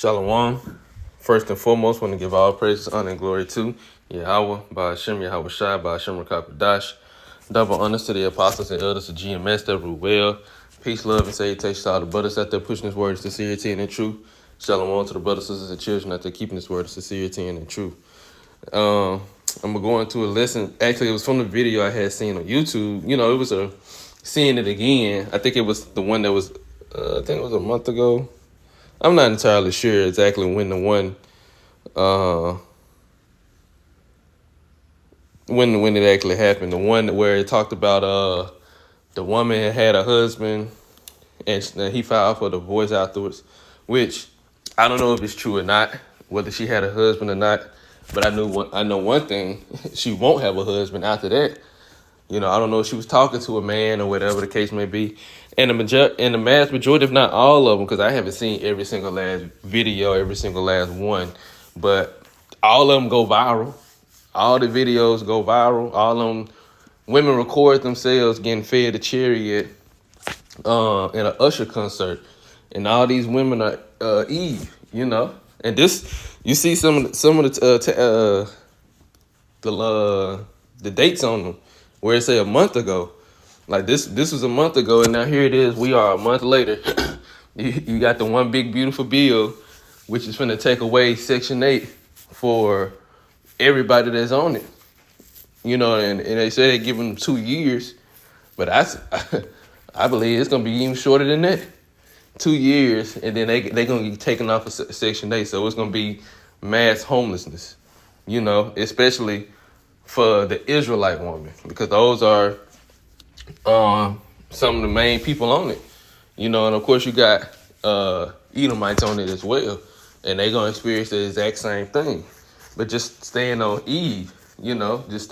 Shalom. First and foremost, want to give all praises, honor, and glory to Yahweh, Ba'ashem, Yahweh Shai, Ba'ashem, Rakapadash. Double honors to the apostles and elders of GMS that rule well. Peace, love, and salutation to all the brothers out there pushing this word of sincerity and in truth. Shalom to the brothers, sisters, and children out there keeping this word of sincerity and in truth. I'm going to go into a lesson. Actually, it was from the video I had seen on YouTube. You know, it was seeing it again. I think it was the one that was, I think it was a month ago. I'm not entirely sure exactly when the one, when it actually happened. The one where it talked about the woman had a husband and he filed for divorce afterwards, which I don't know if it's true or not, whether she had a husband or not. But I know one thing: she won't have a husband after that. You know, I don't know if she was talking to a man or whatever the case may be. And the mass majority, if not all of them, because I haven't seen every single last video, every single last one, but all of them go viral. All the videos go viral. All of them, women record themselves getting fed a chariot in an Usher concert. And all these women are Eve, you know. And this, you see some of the dates on them, where it say a month ago. Like this was a month ago, and now here it is. We are a month later. You got the one big beautiful bill, which is finna take away Section 8 for everybody that's on it. You know, and they say they give them 2 years, but I believe it's gonna be even shorter than that. 2 years, and then they gonna get taken off of Section 8, so it's gonna be mass homelessness. You know, especially for the Israelite woman, because those are some of the main people on it, you know, and of course you got Edomites on it as well, and they're gonna experience the exact same thing. But just staying on Eve, you know, it's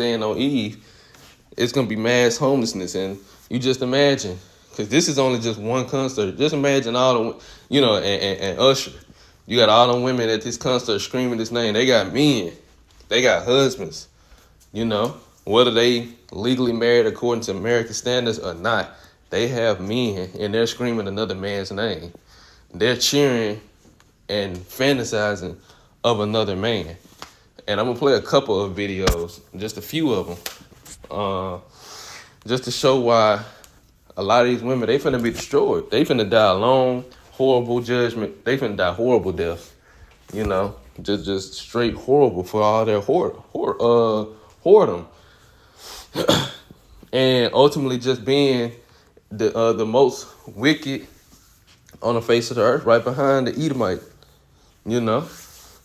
gonna be mass homelessness. And you just imagine, because this is only just one concert. Just imagine all the, you know, and Usher. You got all them women at this concert screaming his name. They got men, they got husbands, you know. Whether they legally married according to American standards or not, they have men and they're screaming another man's name. They're cheering and fantasizing of another man. And I'm going to play a couple of videos, just a few of them, just to show why a lot of these women, they finna be destroyed. They finna die alone, horrible judgment. They finna die horrible death, you know, just straight horrible for all their whoredom. And ultimately just being the most wicked on the face of the earth, right behind the Edomite. You know,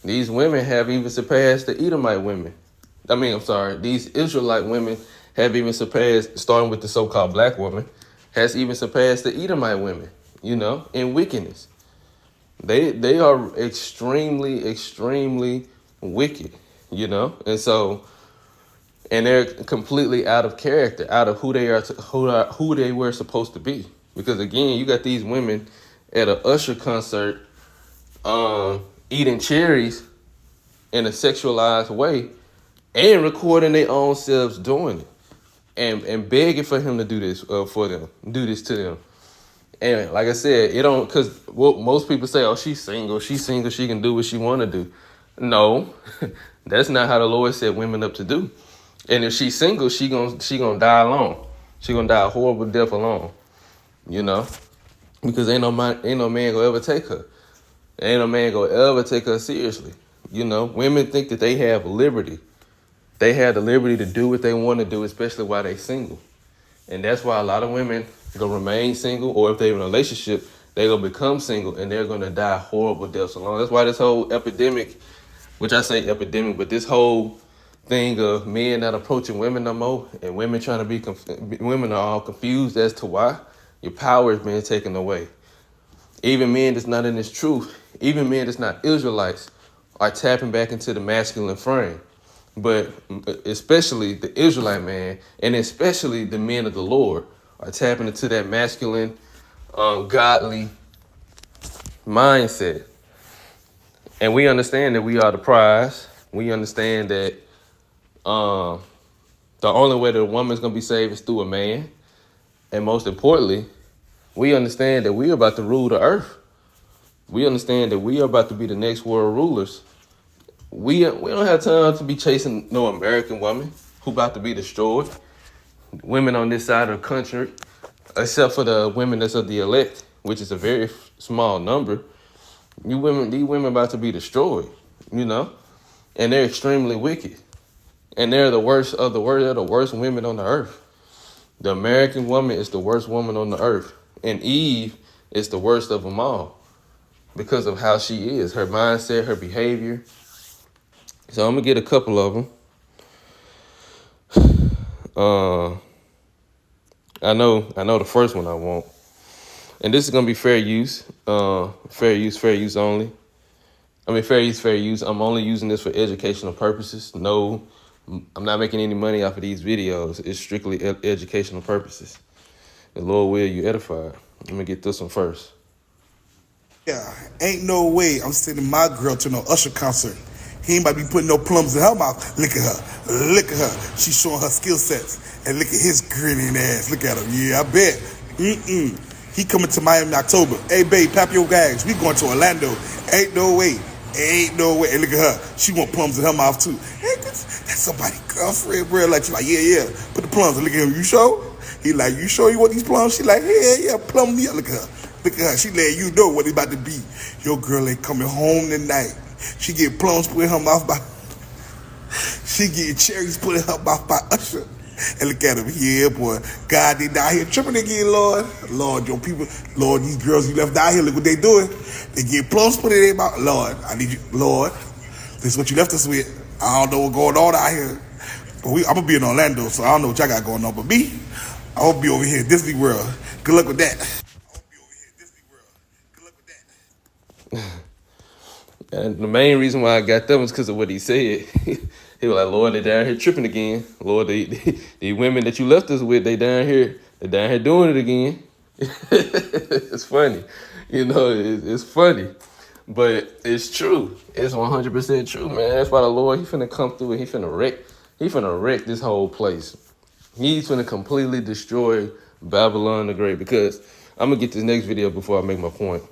these women have even surpassed the Edomite women. These Israelite women have even surpassed, starting with the so-called black woman, has even surpassed the Edomite women, you know, in wickedness. They are extremely, extremely wicked, you know, and they're completely out of character, out of who they are, who they were supposed to be. Because again, you got these women at an Usher concert, eating cherries in a sexualized way, and recording their own selves doing it, and begging for him to do this for them, do this to them. And like I said, it don't, because most people say, oh, she's single, she can do what she want to do. No, that's not how the Lord set women up to do. And if she's single, she gonna die alone. She gonna die a horrible death alone, you know, because ain't no man gonna ever take her. Ain't no man gonna ever take her seriously. You know, women think that they have liberty. They have the liberty to do what they want to do, especially while they single. And that's why a lot of women gonna remain single, or if they're in a relationship, they're gonna become single and they're gonna die horrible deaths alone. That's why this whole epidemic, which I say epidemic, but this whole thing of men not approaching women no more, and women trying to be women are all confused as to why your power is being taken away. Even men that's not in this truth, even men that's not Israelites, are tapping back into the masculine frame. But especially the Israelite man, and especially the men of the Lord, are tapping into that masculine, godly mindset. And we understand that we are the prize. We understand that the only way that a woman's gonna be saved is through a man. And most importantly, we understand that we're about to rule the earth. We understand that we are about to be the next world rulers. We don't have time to be chasing no American woman who about to be destroyed. Women on this side of the country, except for the women that's of the elect, which is a very small number. These women about to be destroyed, you know, and they're extremely wicked, and they're the worst of the worst. They're the worst women on the earth. The American woman is the worst woman on the earth, and Eve is the worst of them all because of how she is, her mindset, her behavior. So I'm gonna get a couple of them. I know the first one I want, and this is gonna be fair use, fair use only. I mean, fair use. I'm only using this for educational purposes. No, I'm not making any money off of these videos. It's strictly educational purposes. The Lord will you edified. Let me get this one first. Yeah, ain't no way I'm sending my girl to no Usher concert. He ain't about to be putting no plums in her mouth. Look at her. Look at her. She's showing her skill sets. And look at his grinning ass. Look at him. Yeah, I bet. He coming to Miami in October. Hey, babe, pop your gags. We going to Orlando. Ain't no way. Ain't no way. And look at her. She want plums in her mouth, too. Hey, that's somebody's girlfriend, bro. Like, she like, yeah. Put the plums in. Look at him. You sure? He like, you sure you want these plums? She like, yeah, plum me up. Look at her. Look at her. She letting you know what it's about to be. Your girl ain't coming home tonight. She get plums put in her mouth by... She get cherries put in her mouth by Usher. And look at him. Yeah, boy. God, they down here tripping again, Lord. Lord, your people... Lord, these girls you left down here, look what they doing. They get plums put in their mouth. Lord, I need you... Lord, this is what you left us with. I don't know what's going on out here. But I'm going to be in Orlando, so I don't know what y'all got going on. But me, I hope to be over here in Disney World. Good luck with that. And the main reason why I got them was because of what he said. He was like, Lord, they down here tripping again. Lord, the women that you left us with, they down here doing it again. It's funny. You know, it's funny. But it's true. It's 100% true, man. That's why the Lord, he finna come through and he finna wreck this whole place. He's finna completely destroy Babylon the Great, because I'm gonna get this next video before I make my point.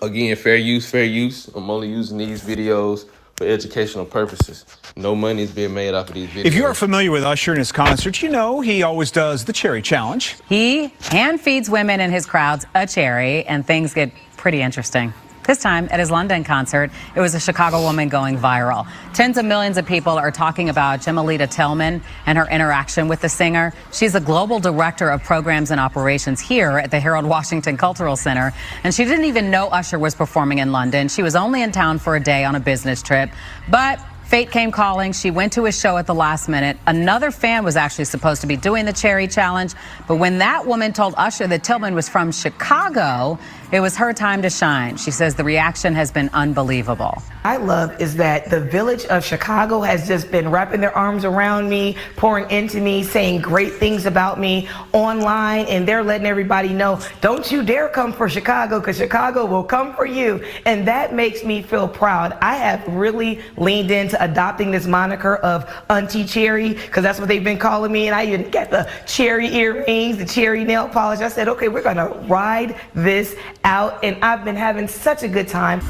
Again, fair use. I'm only using these videos for educational purposes. No money is being made off of these videos. If you are familiar with Usher and his concerts, you know he always does the cherry challenge. He hand feeds women in his crowds a cherry, and things get pretty interesting. This time, at his London concert, it was a Chicago woman going viral. Tens of millions of people are talking about Gemelita Tillman and her interaction with the singer. She's the global director of programs and operations here at the Harold Washington Cultural Center. And she didn't even know Usher was performing in London. She was only in town for a day on a business trip. But fate came calling. She went to his show at the last minute. Another fan was actually supposed to be doing the cherry challenge. But when that woman told Usher that Tillman was from Chicago, it was her time to shine. She says the reaction has been unbelievable. I love is that the village of Chicago has just been wrapping their arms around me, pouring into me, saying great things about me online, and they're letting everybody know, don't you dare come for Chicago, because Chicago will come for you. And that makes me feel proud. I have really leaned into adopting this moniker of Auntie Cherry, because that's what they've been calling me, and I even got the cherry earrings, the cherry nail polish. I said, okay, we're gonna ride this out, and I've been having such a good time.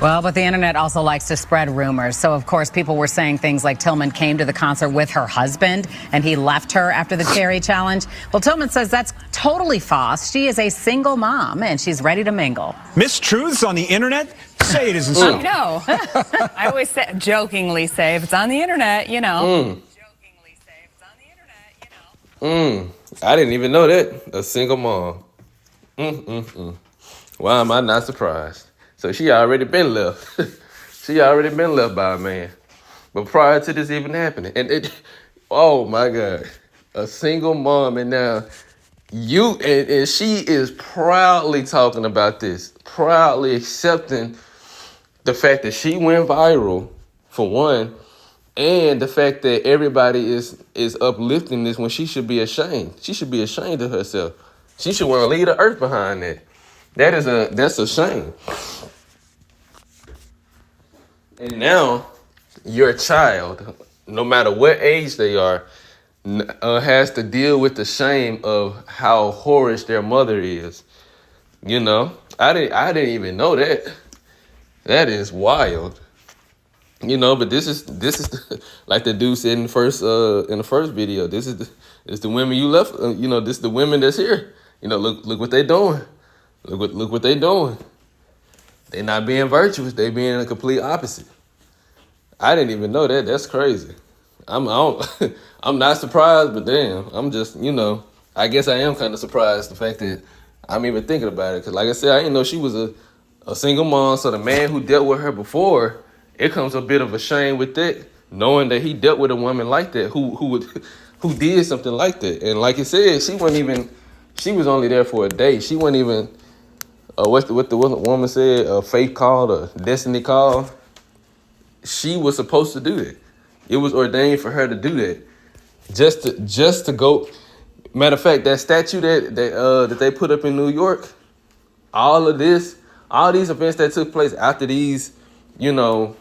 Well, but the internet also likes to spread rumors. So, of course, people were saying things like Tillman came to the concert with her husband and he left her after the cherry challenge. Well, Tillman says that's totally false. She is a single mom and she's ready to mingle. Mistruths on the internet? Say it isn't so. No. I always jokingly say, if it's on the internet, you know. Jokingly say, if it's on the internet, you know. I didn't even know that. A single mom. Why am I not surprised? So she already been left. She already been left by a man. But prior to this even happening, oh my God, a single mom, and now and she is proudly talking about this, proudly accepting the fact that she went viral, for one, and the fact that everybody is uplifting this when she should be ashamed. She should be ashamed of herself. She should want to leave the earth behind that. That's a shame. And now your child, no matter what age they are, has to deal with the shame of how whorish their mother is. You know, I didn't even know that. That is wild. But this is like the dude said in the first video. It's the women you left. This is the women that's here. Look what they doing. Look what they doing. They not being virtuous. They being the complete opposite. I didn't even know that. That's crazy. I'm I'm not surprised, but damn, I'm just I guess I am kind of surprised the fact that I'm even thinking about it. Cause like I said, I didn't know she was a single mom. So the man who dealt with her before, it comes a bit of a shame with that, knowing that he dealt with a woman like that who did something like that. And like you said, she was only there for a day. She wasn't even what the woman said, faith called or destiny called. She was supposed to do that. It was ordained for her to do that. Just to go. Matter of fact, that statue that they put up in New York, all these events that took place after these, things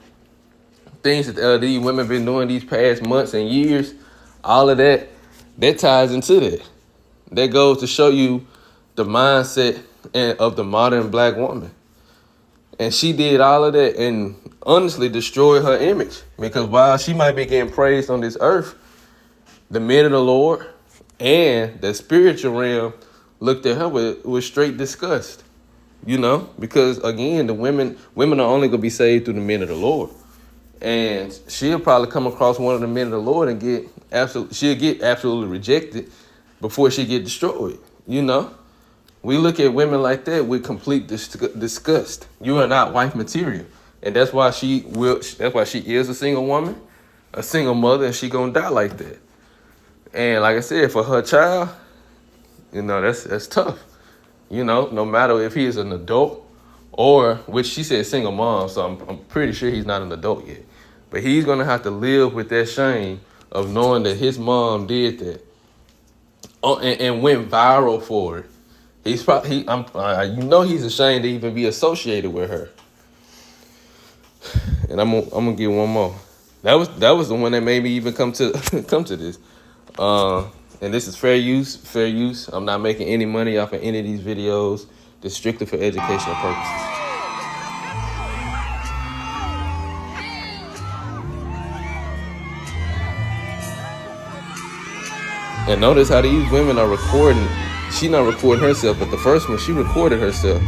that these women been doing these past months and years, all of that ties into that. That goes to show you the mindset of the modern black woman. And she did all of that and honestly destroyed her image. Because while she might be getting praised on this earth, the men of the Lord and the spiritual realm looked at her with straight disgust. Because again, the women are only gonna be saved through the men of the Lord. And she'll probably come across one of the men of the Lord and she'll get absolutely rejected before she get destroyed. We look at women like that with complete disgust. You are not wife material. And that's why she is a single woman, a single mother, and she gonna die like that. And like I said, for her child, that's tough. No matter if he is an adult or, which she said single mom, so I'm pretty sure he's not an adult yet. But he's gonna have to live with that shame of knowing that his mom did that and went viral for it. He's probably he's ashamed to even be associated with her. And I'm gonna get one more. That was the one that made me even come to this. And this is fair use. I'm not making any money off of any of these videos. This is strictly for educational purposes. And notice how these women are recording. She not recording herself, but the first one, she recorded herself.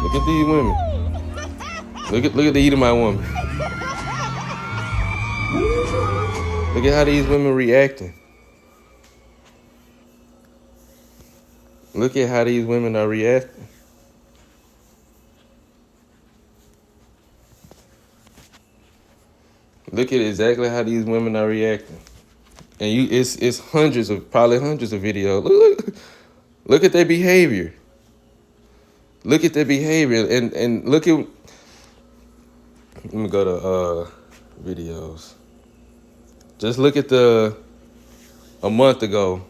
Look at these women. Look at the Edomite woman. Look at how these women reacting. Look at how these women are reacting. Look at exactly how these women are reacting. And it's probably hundreds of videos. Look at their behavior. Look at their behavior and look at. Let me go to videos. Just look at a month ago,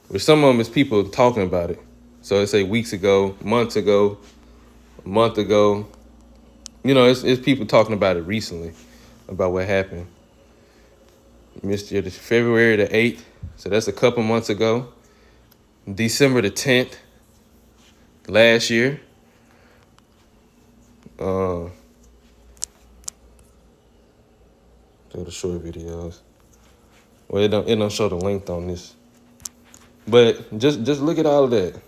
where some of them is people talking about it. So it's say weeks ago, months ago, a month ago. It's people talking about it recently, about what happened. February the 8th, so that's a couple months ago. December the 10th, last year. The short videos. Well, it don't show the length on this. But just look at all of that,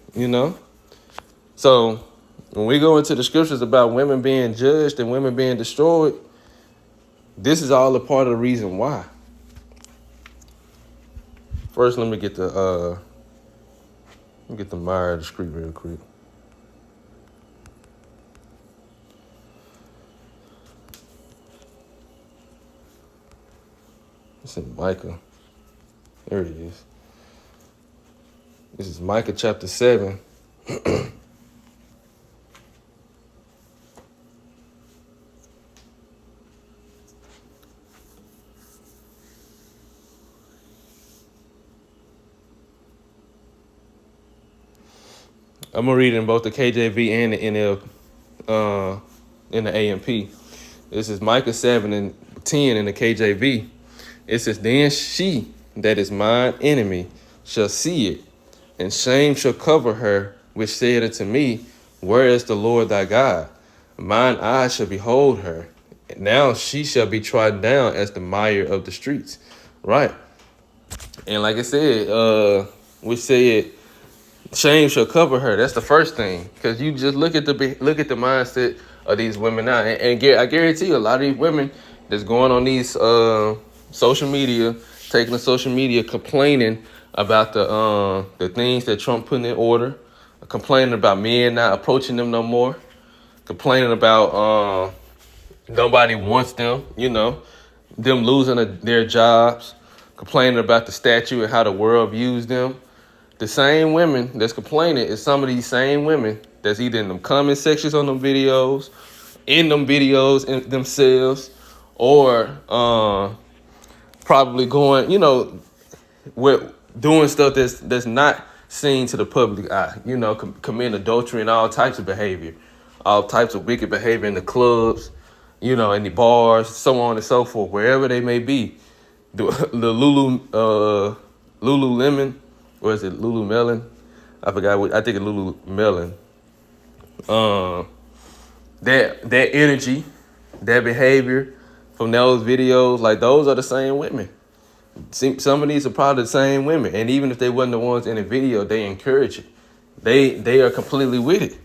So when we go into the scriptures about women being judged and women being destroyed, this is all a part of the reason why. First, let me get the Meyer discreet real quick. It's in Micah. There it is. This is Micah chapter 7. I'm gonna read it in both the KJV and the in the AMP. This is Micah 7:10 in the KJV. It says, "Then she that is mine enemy shall see it, and shame shall cover her, which said unto me, Where is the Lord thy God? Mine eyes shall behold her. Now she shall be trodden down as the mire of the streets." Right. And like I said, we said shame shall cover her. That's the first thing, because you just look at the mindset of these women now, and I guarantee you, a lot of these women that's going on these social media, taking the social media, complaining about the things that Trump put in order, complaining about men not approaching them no more, complaining about nobody wants them, them losing their jobs, complaining about the statue and how the world views them. The same women that's complaining is some of these same women that's either in them comment sections on them videos, in themselves, or probably going, with doing stuff that's not seen to the public eye, committing adultery and all types of behavior, all types of wicked behavior in the clubs, in the bars, so on and so forth, wherever they may be. The Lululemon, or is it Lulumelon? I forgot. I think it's Lulumelon. That energy, that behavior from those videos, like those are the same women. See, some of these are probably the same women, and even if they wasn't the ones in the video, they encourage it. They are completely with it.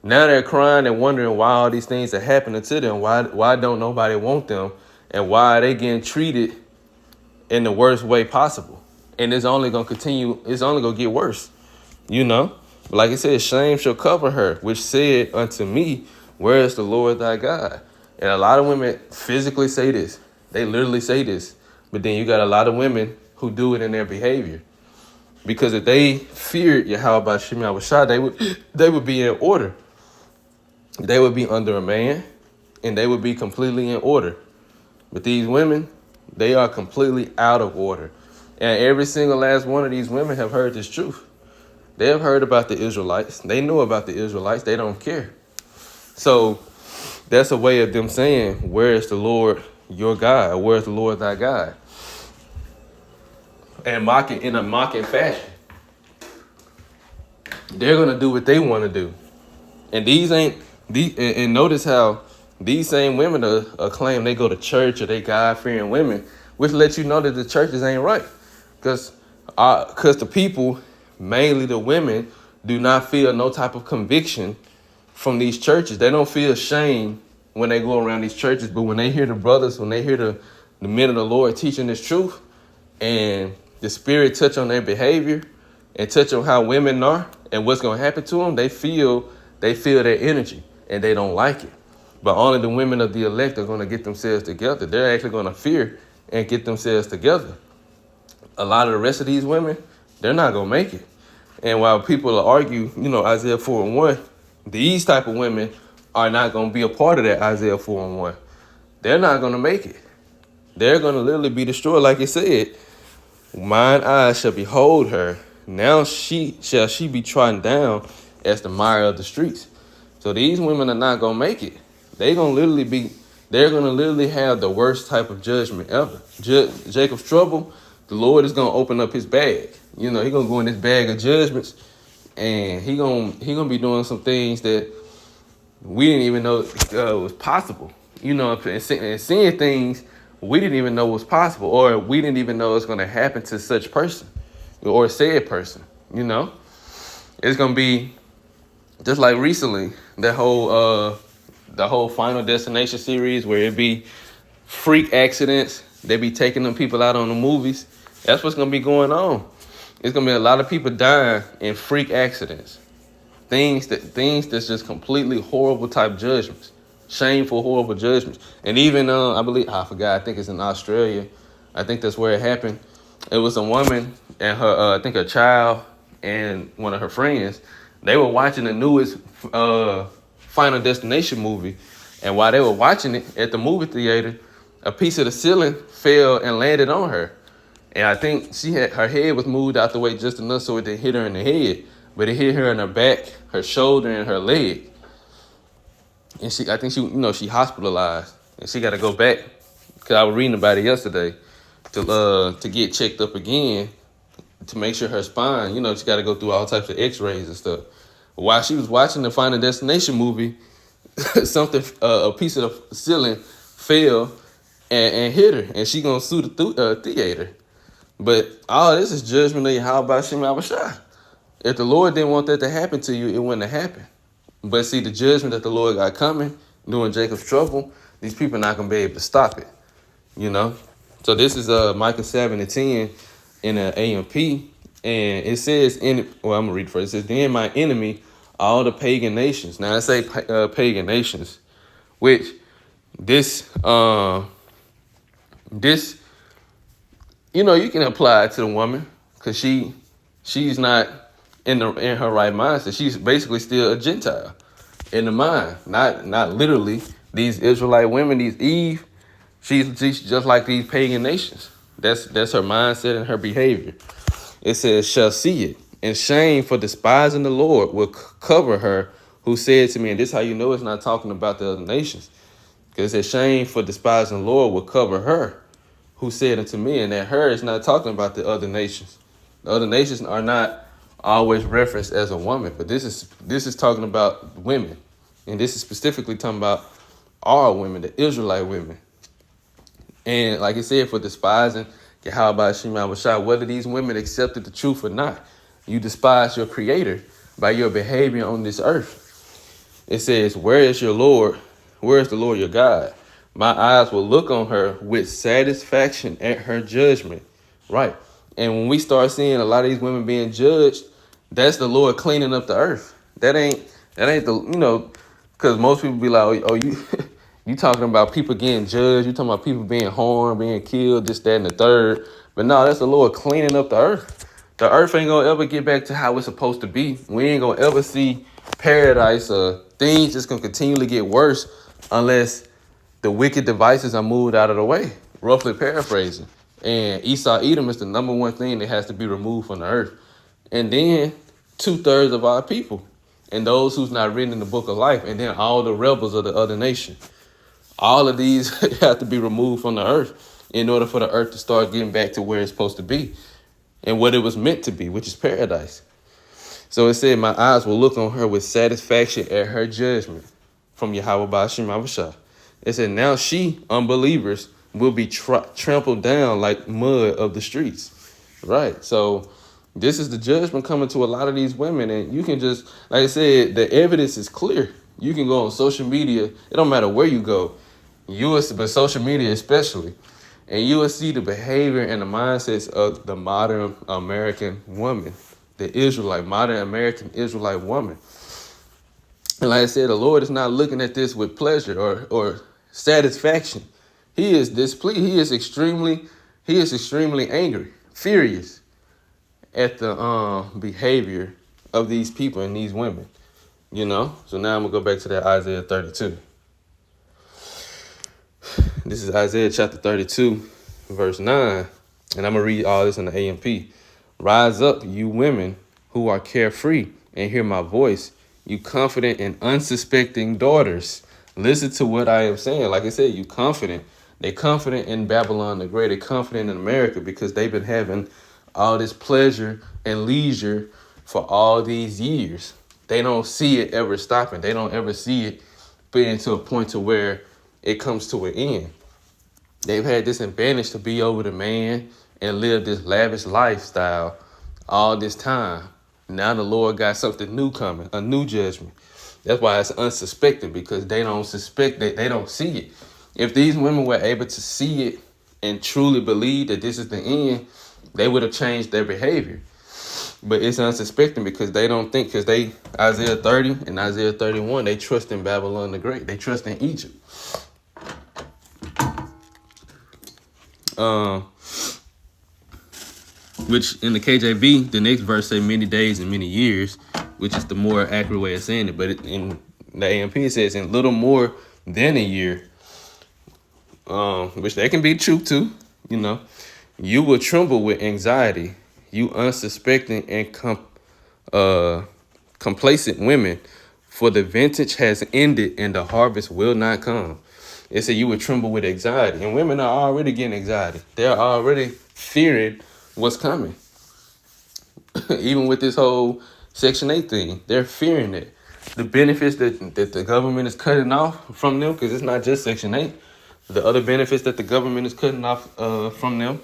Now they're crying and wondering why all these things are happening to them. Why don't nobody want them, and why are they getting treated in the worst way possible? And it's only gonna continue. It's only gonna get worse, But like I said, shame shall cover her, which said unto me, Where is the Lord thy God? And a lot of women physically say this. They literally say this. But then you got a lot of women who do it in their behavior. Because if they feared Yahweh Shemi Awashah, they would be in order. They would be under a man, and they would be completely in order. But these women, they are completely out of order. And every single last one of these women have heard this truth. They have heard about the Israelites. They know about the Israelites. They don't care. So that's a way of them saying, Where is the Lord your God? Where is the Lord thy God? And mocking in a mocking fashion. They're gonna do what they want to do. And and notice how these same women are claim they go to church, or they God-fearing women, which lets you know that the churches ain't right. Because the people, mainly the women, do not feel no type of conviction from these churches. They don't feel shame when they go around these churches, but when they hear the brothers, when they hear the men of the Lord teaching this truth, and the Spirit touch on their behavior and touch on how women are and what's going to happen to them, they feel their energy, and they don't like it. But only the women of the elect are going to get themselves together. They're actually going to fear and get themselves together. A lot of the rest of these women, they're not going to make it. And while people argue, Isaiah 4:1, these type of women are not going to be a part of that Isaiah 4:1. They're not going to make it. They're going to literally be destroyed. Like it said, mine eyes shall behold her. Now she be trodden down as the mire of the streets. So these women are not going to make it. They're going to literally have the worst type of judgment ever. Jacob's trouble, the Lord is going to open up his bag. He's going to go in this bag of judgments, and he gonna be doing some things that we didn't even know was possible. And seeing things we didn't even know was possible, or we didn't even know it's going to happen to such person or said person. It's going to be just like recently, the whole Final Destination series, where it be freak accidents. They be taking them people out on the movies. That's what's going to be going on. It's going to be a lot of people dying in freak accidents. Things that's just completely horrible type judgments. Shameful, horrible judgments. And even, I think it's in Australia. I think that's where it happened. It was a woman and her, I think her child and one of her friends. They were watching the newest Final Destination movie. And while they were watching it at the movie theater, a piece of the ceiling fell and landed on her. And I think her head was moved out the way just enough so it didn't hit her in the head. but it hit her in her back, her shoulder, and her leg. And I think she hospitalized, and she got to go back because I was reading about it yesterday to get checked up again to make sure her spine, she got to go through all types of X-rays and stuff. While she was watching the Final Destination movie, a piece of the ceiling fell and hit her, and she gonna sue the theater. But all this is judgment of Yahweh Shem Yahushua. If the Lord didn't want that to happen to you, it wouldn't have happened. But see, the judgment that the Lord got coming during Jacob's trouble, these people are not going to be able to stop it, So this is Micah 7:10 in an AMP. And it says, I'm going to read it first. It says, then my enemy, all the pagan nations. Now, I say pagan nations, which this, you can apply it to the woman because she's not in her right mindset. She's basically still a Gentile in the mind, not literally. These Israelite women, these Eve, she's just like these pagan nations. That's her mindset and her behavior. It says, shall see it, and shame for despising the Lord will cover her who said to me, and this is how you know it's not talking about the other nations, because it says shame for despising the Lord will cover her who said unto me, and that her is not talking about the other nations. The other nations are not always referenced as a woman, but this is talking about women, and this is specifically talking about our women, the Israelite women. And like I said, for despising Yahweh Shem Yahushua, whether these women accepted the truth or not, you despise your Creator by your behavior on this earth. It says, where is your Lord? Where is the Lord your God? My eyes will look on her with satisfaction at her judgment. Right. And when we start seeing a lot of these women being judged, that's the Lord cleaning up the earth. That ain't the, because most people be like, oh, you talking about people getting judged. You talking about people being harmed, being killed, this, that, and the third. But no, that's the Lord cleaning up the earth. The earth ain't going to ever get back to how it's supposed to be. We ain't going to ever see paradise. Things just going to continually get worse unless the wicked devices are moved out of the way, roughly paraphrasing. And Esau Edom is the number one thing that has to be removed from the earth. And then 2/3 of our people and those who's not written in the book of life. And then all the rebels of the other nation. All of these have to be removed from the earth in order for the earth to start getting back to where it's supposed to be and what it was meant to be, which is paradise. So it said, my eyes will look on her with satisfaction at her judgment from Yahweh Ba'ashem Yahushua. It said, now she, unbelievers, will be trampled down like mud of the streets. Right. So this is the judgment coming to a lot of these women. And you can just, like I said, the evidence is clear. You can go on social media. It don't matter where you go. But social media especially. And you will see the behavior and the mindsets of the modern American woman, the modern American Israelite woman. And like I said, the Lord is not looking at this with pleasure or satisfaction. He is displeased. He is extremely angry, furious at the behavior of these people and these women. So now I'm gonna go back to that Isaiah 32. This is Isaiah chapter 32, verse 9, and I'm gonna read all this in the AMP. Rise up, you women who are carefree, and hear my voice, you confident and unsuspecting daughters. Listen to what I am saying. Like I said, you confident. They confident in Babylon the Great. They confident in America because they've been having all this pleasure and leisure for all these years. They don't see it ever stopping. They don't ever see it getting to a point to where it comes to an end. They've had this advantage to be over the man and live this lavish lifestyle all this time. Now the Lord got something new coming, a new judgment. That's why it's unsuspected, because they don't suspect that, they don't see it. If these women were able to see it and truly believe that this is the end, they would have changed their behavior. But it's unsuspecting because they don't think, because they, Isaiah 30 and Isaiah 31, they trust in Babylon the Great. They trust in Egypt. Which in the KJV, the next verse say many days and many years, which is the more accurate way of saying it. But in the AMP, it says in little more than a year, which that can be true too. You will tremble with anxiety, you unsuspecting and complacent women, for the vintage has ended and the harvest will not come. It said you would tremble with anxiety, and women are already getting anxiety. They're already fearing what's coming. Even with this whole Section 8 thing, they're fearing it. The benefits that the government is cutting off from them, because it's not just Section 8. The other benefits that the government is cutting off from them.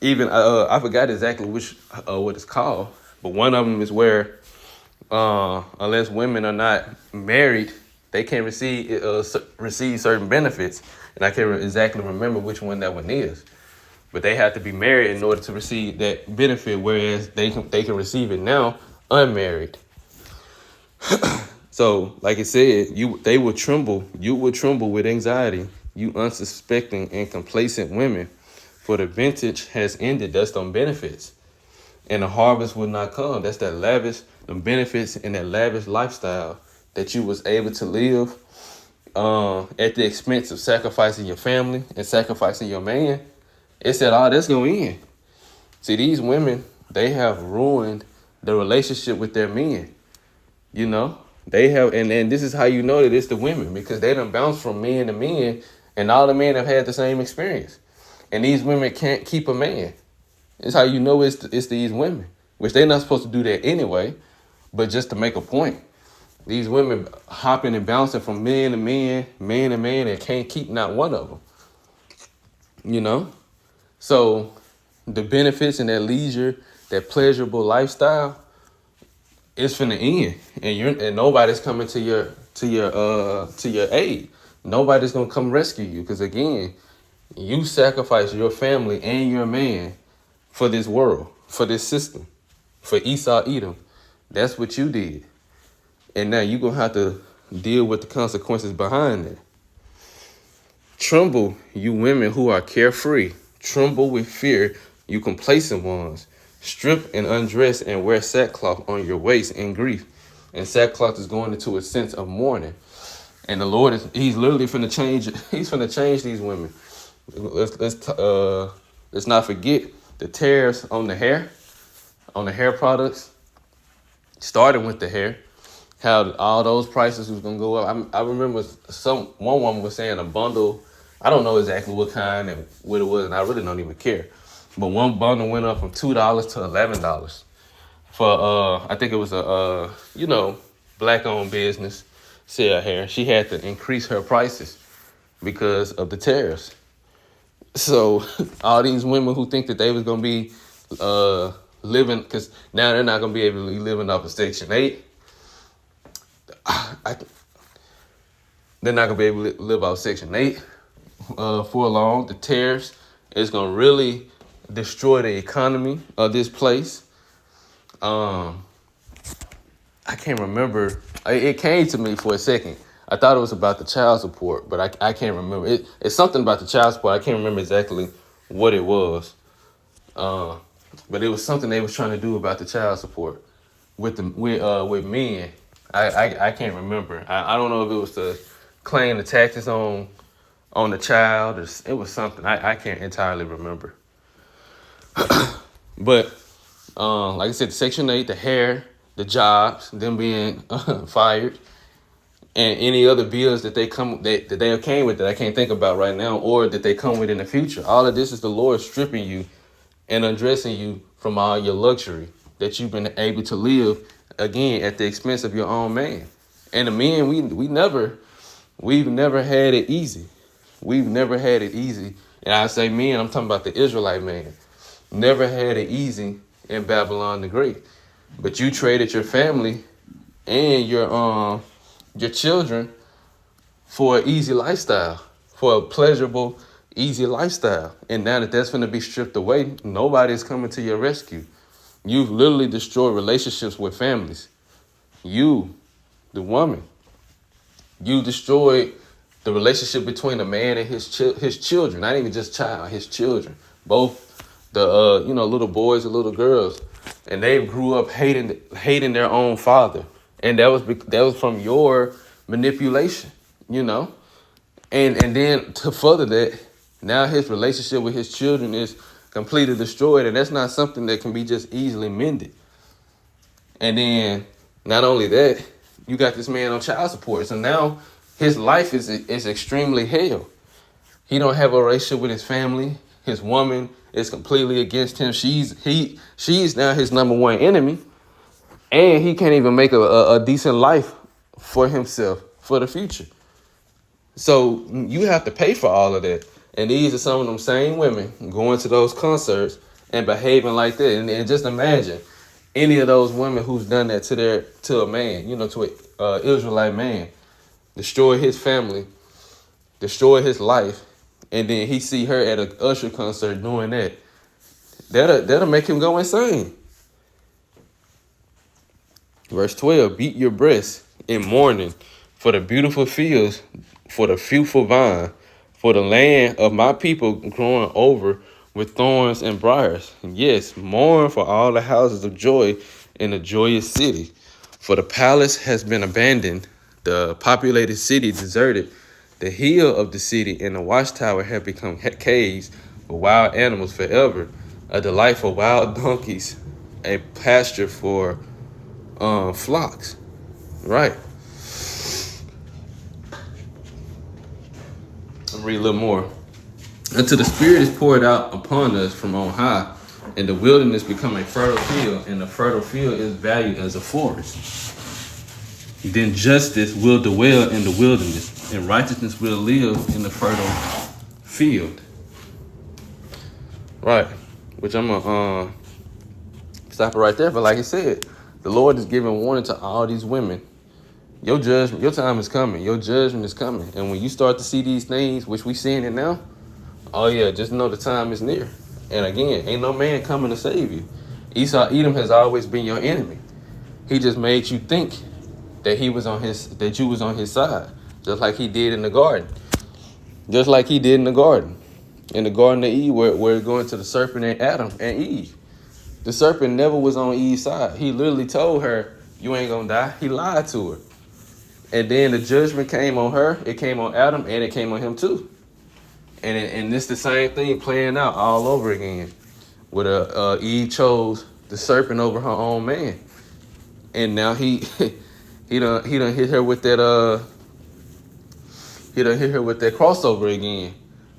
Even I forgot exactly what it's called, but one of them is where unless women are not married, they can't receive certain benefits, and I can't exactly remember which one that one is. But they have to be married in order to receive that benefit, whereas they can receive it now unmarried. So, like I said, you would tremble with anxiety, you unsuspecting and complacent women, for the vintage has ended. That's them benefits, and the harvest will not come. That's that lavish, the benefits and that lavish lifestyle that you was able to live at the expense of sacrificing your family and sacrificing your man. It said, oh, that's going to end. See, these women, they have ruined the relationship with their men. You know, they have, and this is how you know that it's the women, because they done bounced from men to men, and all the men have had the same experience. And these women can't keep a man. It's how you know it's these women, which they're not supposed to do that anyway, but just to make a point. These women hopping and bouncing from man to man, man to man, and can't keep not one of them. You know? So the benefits and that leisure, that pleasurable lifestyle, it's finna end, and nobody's coming to your aid. Nobody's gonna come rescue you, because again, you sacrifice your family and your man for this world, for this system, for Esau Edom. That's what you did, and now you're gonna have to deal with the consequences behind that. Tremble, you women who are carefree. Tremble with fear, you complacent ones. Strip and undress and wear sackcloth on your waist in grief. And sackcloth is going into a sense of mourning. And the Lord he's literally finna change. He's finna change these women. Let's not forget the tariffs on the hair products, starting with the hair. How all those prices was gonna go up. I remember one woman was saying a bundle. I don't know exactly what kind and what it was, and I really don't even care. But one bundle went up from $2 to $11 for I think it was a black-owned business, sell hair. She had to increase her prices because of the tariffs. So all these women who think that they was gonna be living, because now they're not gonna be able to be living off of Section 8. They're not gonna be able to live off Section 8 for long. The tariffs is gonna really destroy the economy of this place. I can't remember. It came to me for a second. I thought it was about the child support, but I can't remember. It's something about the child support. I can't remember exactly what it was. But it was something they was trying to do about the child support with men. I can't remember. I don't know if it was to claim the taxes on the child, or it was something. I can't entirely remember. But like I said, Section 8, the hair, the jobs, them being fired, and any other bills that they came with that I can't think about right now, or that they come with in the future. All of this is the Lord stripping you and undressing you from all your luxury that you've been able to live, again, at the expense of your own man. And the men, we've never had it easy. We've never had it easy. And I say men, I'm talking about the Israelite man. Never had it easy in Babylon the Great. But you traded your family and your children for an easy lifestyle, for a pleasurable, easy lifestyle. And now that that's going to be stripped away, nobody's coming to your rescue. You've literally destroyed relationships with families. You, the woman, you destroyed the relationship between a man and his children. Not even just child, his children. Both the little boys and little girls, and they grew up hating their own father, and that was from your manipulation, and then to further that, now his relationship with his children is completely destroyed, and that's not something that can be just easily mended. And then not only that, you got this man on child support. So now his life is extremely hell. He don't have a relationship with his family. His woman is completely against him. She's now his number one enemy. And he can't even make a decent life for himself for the future. So you have to pay for all of that. And these are some of them same women going to those concerts and behaving like that. And just imagine any of those women who's done that to a man, to an Israelite man, destroy his family, destroy his life, and then he see her at an Usher concert doing that. That'll make him go insane. Verse 12, beat your breasts in mourning for the beautiful fields, for the fruitful vine, for the land of my people growing over with thorns and briars. Yes, mourn for all the houses of joy in the joyous city. For the palace has been abandoned, the populated city deserted. The hill of the city and the watchtower have become caves for wild animals forever, a delight for wild donkeys, a pasture for flocks. Right. I'll read a little more. Until the Spirit is poured out upon us from on high, and the wilderness become a fertile field, and the fertile field is valued as a forest. Then justice will dwell in the wilderness, and righteousness will live in the fertile field. Right. Which I'm gonna stop it right there. But like I said, the Lord is giving warning to all these women. Your judgment, your time is coming. Your judgment is coming. And when you start to see these things, which we seeing it now, oh yeah, just know the time is near. And again, ain't no man coming to save you. Edom has always been your enemy. He just made you think that you was on his side, just like he did in the garden. Just like he did in the Garden of Eve, where it's going to the serpent and Adam and Eve. The serpent never was on Eve's side. He literally told her, you ain't gonna die. He lied to her. And then the judgment came on her, it came on Adam, and it came on him too. And it's the same thing playing out all over again. Where Eve chose the serpent over her own man. And now he done hit her with that crossover again,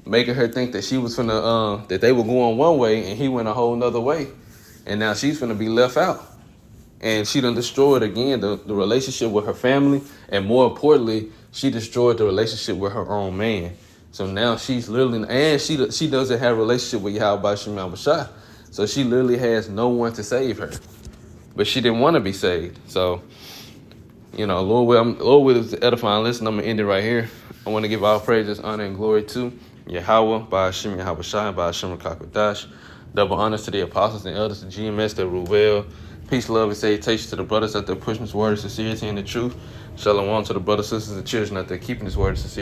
making her think that she was that they were going one way and he went a whole nother way. And now she's finna be left out. And she done destroyed again the relationship with her family. And more importantly, she destroyed the relationship with her own man. So now she's literally, and she doesn't have a relationship with Yahweh Shem Yahushua. So she literally has no one to save her. But she didn't want to be saved. So, Lord will is edifying. Listen, I'm going to end it right here. I want to give all praises, honor, and glory to Yahweh, by Hashem Yahushua, by Hashem Rakakodash. Double honors to the apostles and elders, the GMS that rule well. Peace, love, and salutation to the brothers out there pushing this word of sincerity and the truth. Shalom to the brothers, sisters, and children out there keeping this word of sincerity.